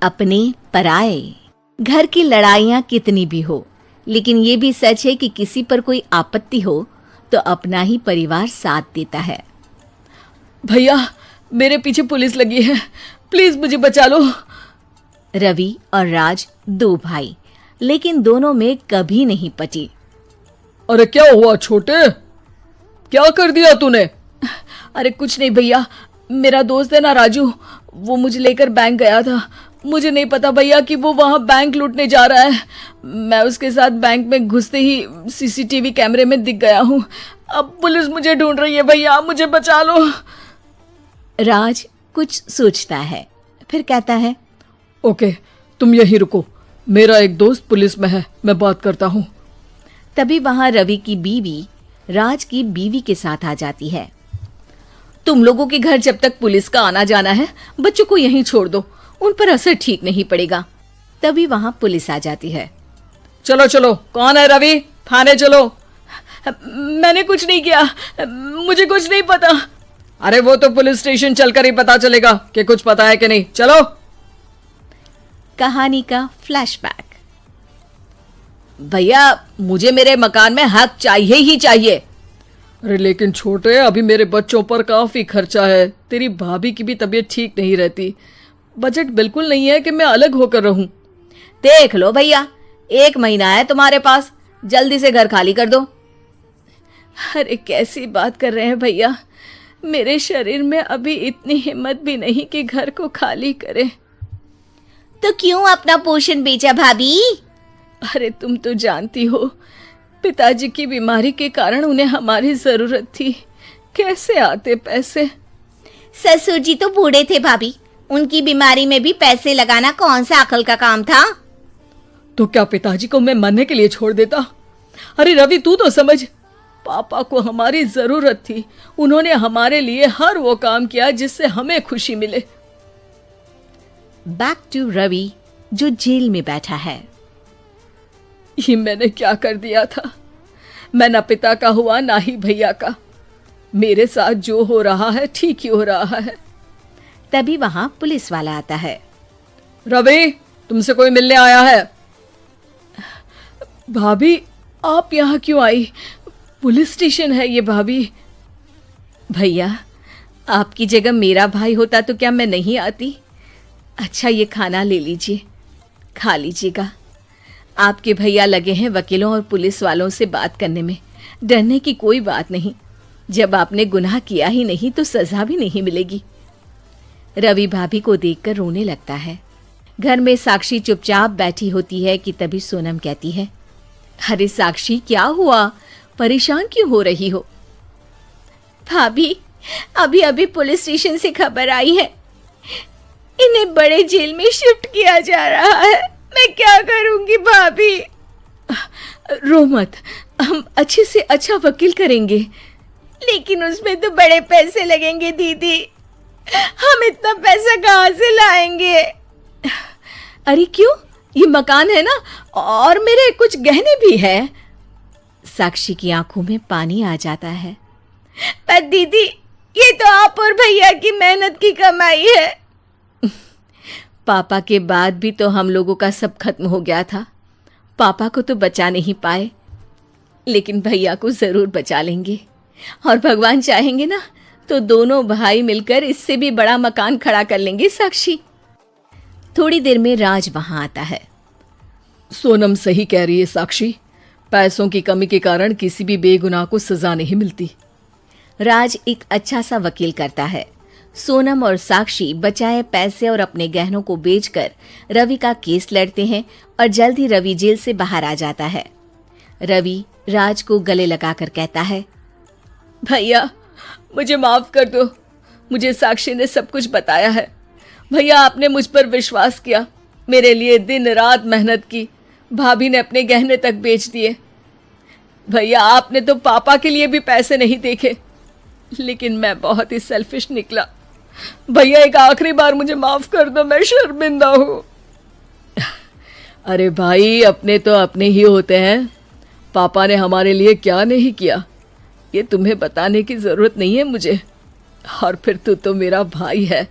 अपने पराए। घर की लड़ाइयाँ कितनी भी हो, लेकिन ये भी सच है कि किसी पर कोई आपत्ति हो तो अपना ही परिवार साथ देता है। भैया, मेरे पीछे पुलिस लगी है, प्लीज मुझे बचा लो। रवि और राज दो भाई, लेकिन दोनों में कभी नहीं पटी। अरे क्या हुआ छोटे, क्या कर दिया तूने? अरे कुछ नहीं भैया, मेरा दोस्त है ना राजू, वो मुझे लेकर बैंक गया था। मुझे नहीं पता भैया कि वो वहाँ बैंक लूटने जा रहा है। मैं उसके साथ बैंक में घुसते ही सीसीटीवी कैमरे में दिख गया हूँ। अब पुलिस मुझे ढूंढ रही है भैया, मुझे बचा लो। राज कुछ सोचता है, फिर कहता है, ओके, तुम यहीं रुको, मेरा एक दोस्त पुलिस में है, मैं बात करता हूँ। तभी वहाँ रवि की बीवी राज की बीवी के साथ आ जाती है। तुम लोगों के घर जब तक पुलिस का आना जाना है, बच्चों को यहीं छोड़ दो, उन पर असर ठीक नहीं पड़ेगा। तभी वहां पुलिस आ जाती है। चलो चलो, कौन है रवि, थाने चलो। मैंने कुछ नहीं किया, मुझे कुछ नहीं पता। अरे वो तो पुलिस स्टेशन चलकर ही पता चलेगा कि कुछ पता है कि नहीं, चलो। कहानी का फ्लैशबैक। भैया, मुझे मेरे मकान में हक चाहिए ही चाहिए। अरे लेकिन छोटे, अभी मेरे बच्चों पर काफी खर्चा है, तेरी भाभी की भी तबीयत ठीक नहीं रहती, बजट बिल्कुल नहीं है कि मैं अलग होकर रहूं। देख लो भैया, 1 महीना है तुम्हारे पास, जल्दी से घर खाली कर दो। अरे कैसी बात कर रहे हैं भैया, मेरे शरीर में अभी इतनी हिम्मत भी नहीं कि घर को खाली करे। तो क्यों अपना पोषण बेचा भाभी? अरे तुम तो जानती हो, पिताजी की बीमारी के कारण उन्हें हमारी जरूरत थी, कैसे आते पैसे। ससुर जी तो बूढ़े थे भाभी, उनकी बीमारी में भी पैसे लगाना कौन सा अकल का काम था। तो क्या पिताजी को मैं मरने के लिए छोड़ देता? अरे रवि, तू तो समझ, पापा को हमारी जरूरत थी, उन्होंने हमारे लिए हर वो काम किया जिससे हमें खुशी मिले। बैक टू रवि, जो जेल में बैठा है। ये मैंने क्या कर दिया था? मैं ना पिता का हुआ ना ही भैया का, मेरे साथ जो हो रहा है ठीक ही हो रहा है। तभी वहां पुलिस वाला आता है। रवि, तुमसे कोई मिलने आया है। भाभी, आप यहाँ क्यों आई? पुलिस स्टेशन है ये भाभी। भैया, आपकी जगह मेरा भाई होता तो क्या मैं नहीं आती? अच्छा, ये खाना ले लीजिए, खा लीजिएगा। आपके भैया लगे हैं वकीलों और पुलिस वालों से बात करने में, डरने की कोई बात नहीं, जब आपने गुनाह किया ही नहीं तो सजा भी नहीं मिलेगी। रवि भाभी को देखकर रोने लगता है। घर में साक्षी चुपचाप बैठी होती है कि तभी सोनम कहती है, अरे साक्षी, क्या हुआ, परेशान क्यों हो रही हो? भाभी, अभी अभी पुलिस स्टेशन से खबर आई है, इन्हें बड़े जेल में शिफ्ट किया जा रहा है, मैं क्या करूंगी भाभी? रो मत, हम अच्छे से अच्छा वकील करेंगे। लेकिन उसमें तो बड़े पैसे लगेंगे दीदी, हम इतना पैसा कहाँ से लाएंगे? अरे क्यों, ये मकान है ना, और मेरे कुछ गहने भी है। साक्षी की आंखों में पानी आ जाता है। पर दीदी, ये तो आप और भैया की मेहनत की कमाई है। पापा के बाद भी तो हम लोगों का सब खत्म हो गया था, पापा को तो बचा नहीं पाए, लेकिन भैया को जरूर बचा लेंगे, और भगवान चाहेंगे ना तो दोनों भाई मिलकर इससे भी बड़ा मकान खड़ा कर लेंगे। साक्षी। थोड़ी देर में राज वहां आता है। सोनम सही कह रही है साक्षी, पैसों की कमी के कारण किसी भी बेगुनाह को सजा नहीं मिलती। राज एक अच्छा सा वकील करता है। सोनम और साक्षी बचाए पैसे और अपने गहनों को बेचकर रवि का केस लड़ते हैं और जल्द ही रवि जेल से बाहर आ जाता है। रवि राज को गले लगाकर कहता है, भैया मुझे माफ कर दो, मुझे साक्षी ने सब कुछ बताया है। भैया, आपने मुझ पर विश्वास किया, मेरे लिए दिन रात मेहनत की, भाभी ने अपने गहने तक बेच दिए। भैया, आपने तो पापा के लिए भी पैसे नहीं देखे, लेकिन मैं बहुत ही सेल्फिश निकला। भैया, एक आखिरी बार मुझे माफ कर दो, मैं शर्मिंदा हूँ। अरे भाई, अपने तो अपने ही होते हैं, पापा ने हमारे लिए क्या नहीं किया ये तुम्हें बताने की जरूरत नहीं है मुझे, और फिर तू तो मेरा भाई है।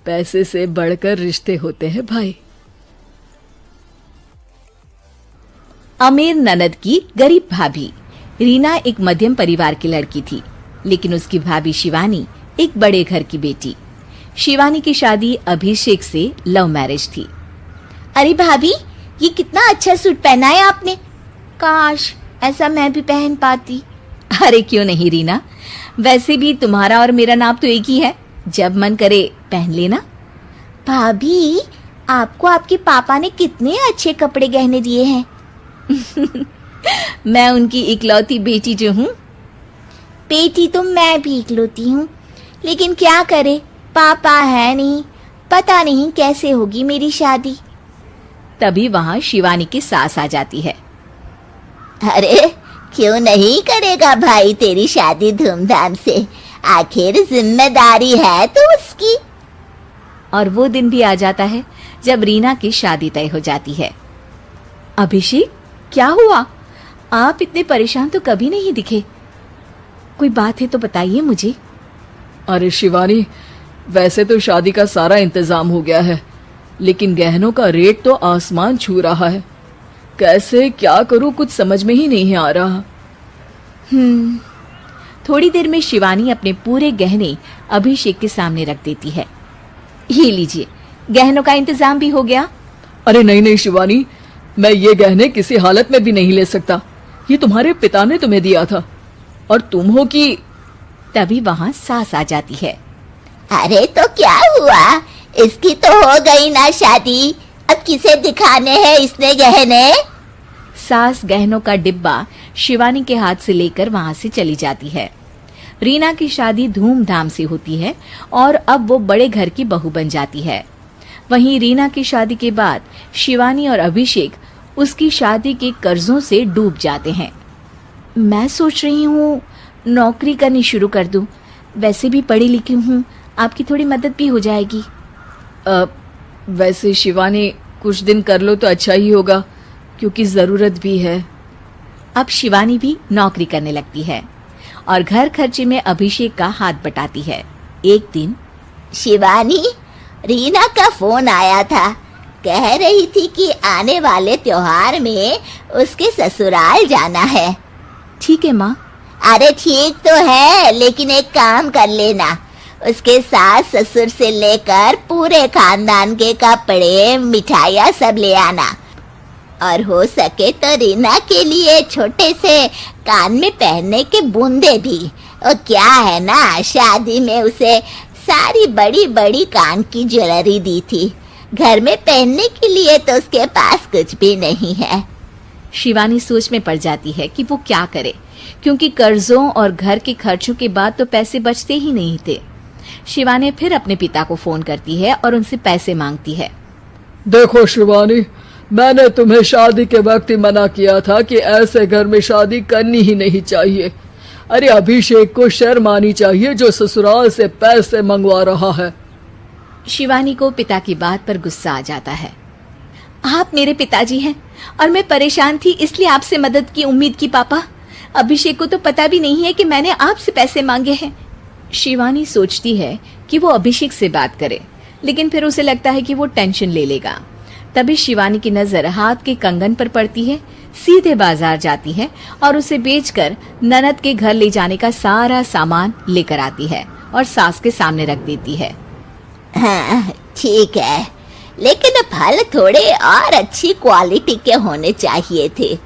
पैसे से बढ़कर रिश्ते होते हैं भाई। अमीर ननद की गरीब भाभी। रीना एक मध्यम परिवार की लड़की थी, लेकिन उसकी भाभी शिवानी एक बड़े घर की बेटी। शिवानी की शादी अभिषेक से लव मैरिज थी। अरे भाभी, ये कितना अच्छा सूट पहना है आपने। काश ऐसा मैं भी पहन पाती। अरे क्यों नहीं रीना, वैसे भी तुम्हारा और मेरा नाप तो एक ही है, जब मन करे पहन लेना। भाभी, आपको आपके पापा ने कितने अच्छे कपड़े गहने दिए हैं। मैं उनकी इकलौती बेटी जो हूँ। बेटी तो मैं भी इकलौती हूँ, लेकिन क्या करे, पापा है नहीं, पता नहीं कैसे होगी मेरी शादी। तभी वहाँ शिवानी की सास आ जाती है। अरे क्यों नहीं करेगा भाई तेरी शादी धूमधाम से, आखिर जिम्मेदारी है तो उसकी। और वो दिन भी आ जाता है जब रीना की शादी तय हो जाती है। अभिषेक, क्या हुआ? आप इतने परेशान तो कभी नहीं दिखे, कोई बात है तो बताइए मुझे। अरे शिवानी, वैसे तो शादी का सारा इंतजाम हो गया है, लेकिन गहनों का रेट तो आसमान छू रहा है। कैसे क्या करूं, कुछ समझ में ही नहीं आ रहा। थोड़ी देर में शिवानी अपने पूरे गहने अभिषेक के सामने रख देती है। ये लीजिए, गहनों का इंतजाम भी हो गया। अरे नहीं नहीं शिवानी, मैं ये गहने किसी हालत में भी नहीं ले सकता। ये तुम्हारे पिता ने तुम्हें दिया था, और तुम हो कि। तभी वहां सास आ जाती है। अरे तो क्या हुआ, इसकी तो हो गई ना शादी, अब किसे दिखाने हैं इसने गहने। सास गहनों का डिब्बा शिवानी के हाथ से लेकर वहां से चली जाती है। रीना की शादी धूमधाम से होती है और अब वो बड़े घर की बहू बन जाती है। वहीं रीना की शादी के बाद शिवानी और अभिषेक उसकी शादी के कर्जों से डूब जाते हैं। मैं सोच रही हूँ नौकरी करनी शुरू कर दूं, वैसे भी पढ़ी लिखी हूँ, आपकी थोड़ी मदद भी हो जाएगी। वैसे शिवानी, कुछ दिन कर लो तो अच्छा ही होगा, क्योंकि ज़रूरत भी है। अब शिवानी भी नौकरी करने लगती है और घर खर्चे में अभिषेक का हाथ बटाती है। एक दिन शिवानी, रीना का फोन आया था, कह रही थी कि आने वाले त्योहार में उसके ससुराल जाना है। ठीक है माँ। अरे ठीक तो है, लेकिन एक काम कर लेना, उसके सास ससुर से लेकर पूरे खानदान के कपड़े मिठाइयाँ सब ले आना, और हो सके तो रीना के लिए छोटे से कान में पहनने के बूंदे भी। और क्या है ना, शादी में उसे सारी बड़ी बड़ी कान की ज्वेलरी दी थी, घर में पहनने के लिए तो उसके पास कुछ भी नहीं है। शिवानी सोच में पड़ जाती है कि वो क्या करे, क्योंकि कर्जों और घर के खर्चों के बाद तो पैसे बचते ही नहीं थे। शिवानी फिर अपने पिता को फोन करती है और उनसे पैसे मांगती है। देखो शिवानी, मैंने तुम्हें शादी के वक्त ही मना किया था कि ऐसे घर में शादी करनी ही नहीं चाहिए। अरे अभिषेक को शर्म आनी चाहिए जो ससुराल से पैसे मंगवा रहा है। शिवानी को पिता की बात पर गुस्सा आ जाता है। आप मेरे पिताजी हैं और मैं परेशान थी इसलिए आपसे मदद की उम्मीद की पापा। अभिषेक को तो पता भी नहीं है कि मैंने आपसे पैसे मांगे हैं। शिवानी सोचती है कि वो अभिषेक से बात करे, लेकिन फिर उसे लगता है कि वो टेंशन ले लेगा। तभी शिवानी की नजर हाथ के कंगन पर पड़ती है, सीधे बाजार जाती है और उसे बेचकर ननद के घर ले जाने का सारा सामान लेकर आती है और सास के सामने रख देती है। हाँ ठीक है, लेकिन फल थोड़े और अच्छी क्वालिटी के होने चाहिए थे।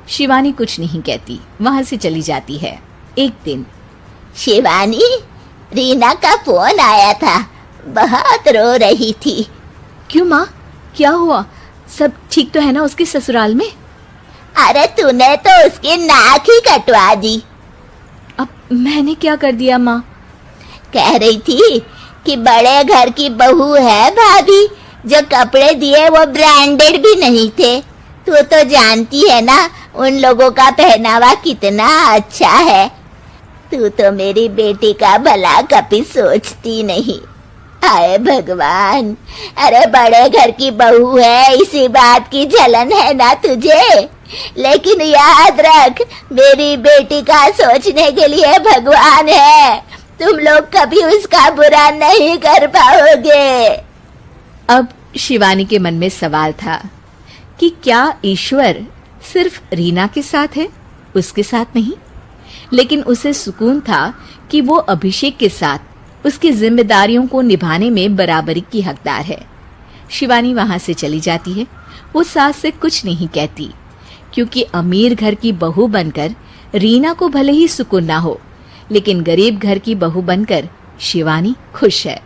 शिवानी कुछ नहीं कहती, वहां से चली जाती है। एक दिन शिवानी, रीना का फोन आया था, बहुत रो रही थी। क्यों माँ, क्या हुआ? सब ठीक तो है ना उसके ससुराल में? अरे तूने तो उसकी नाक ही कटवा दी। अब मैंने क्या कर दिया माँ? कह रही थी कि बड़े घर की बहू है भाभी, जो कपड़े दिए वो ब्रांडेड भी नहीं थे। तू तो जानती है ना उन लोगों का पहनावा कितना अच्छा है। तू तो मेरी बेटी का भला कभी सोचती नहीं। हाय भगवान, अरे बड़े घर की बहू है, इसी बात की जलन है ना तुझे, लेकिन याद रख मेरी बेटी का सोचने के लिए भगवान है। तुम लोग कभी उसका बुरा नहीं कर पाओगे। अब शिवानी के मन में सवाल था कि क्या ईश्वर सिर्फ रीना के साथ है, उसके साथ नहीं। लेकिन उसे सुकून था कि वो अभिषेक के साथ उसकी जिम्मेदारियों को निभाने में बराबरी की हकदार है। शिवानी वहां से चली जाती है। वो सास से कुछ नहीं कहती, क्योंकि अमीर घर की बहू बनकर रीना को भले ही सुकून ना हो, लेकिन गरीब घर की बहू बनकर शिवानी खुश है,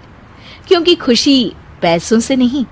क्योंकि खुशी पैसों से नहीं,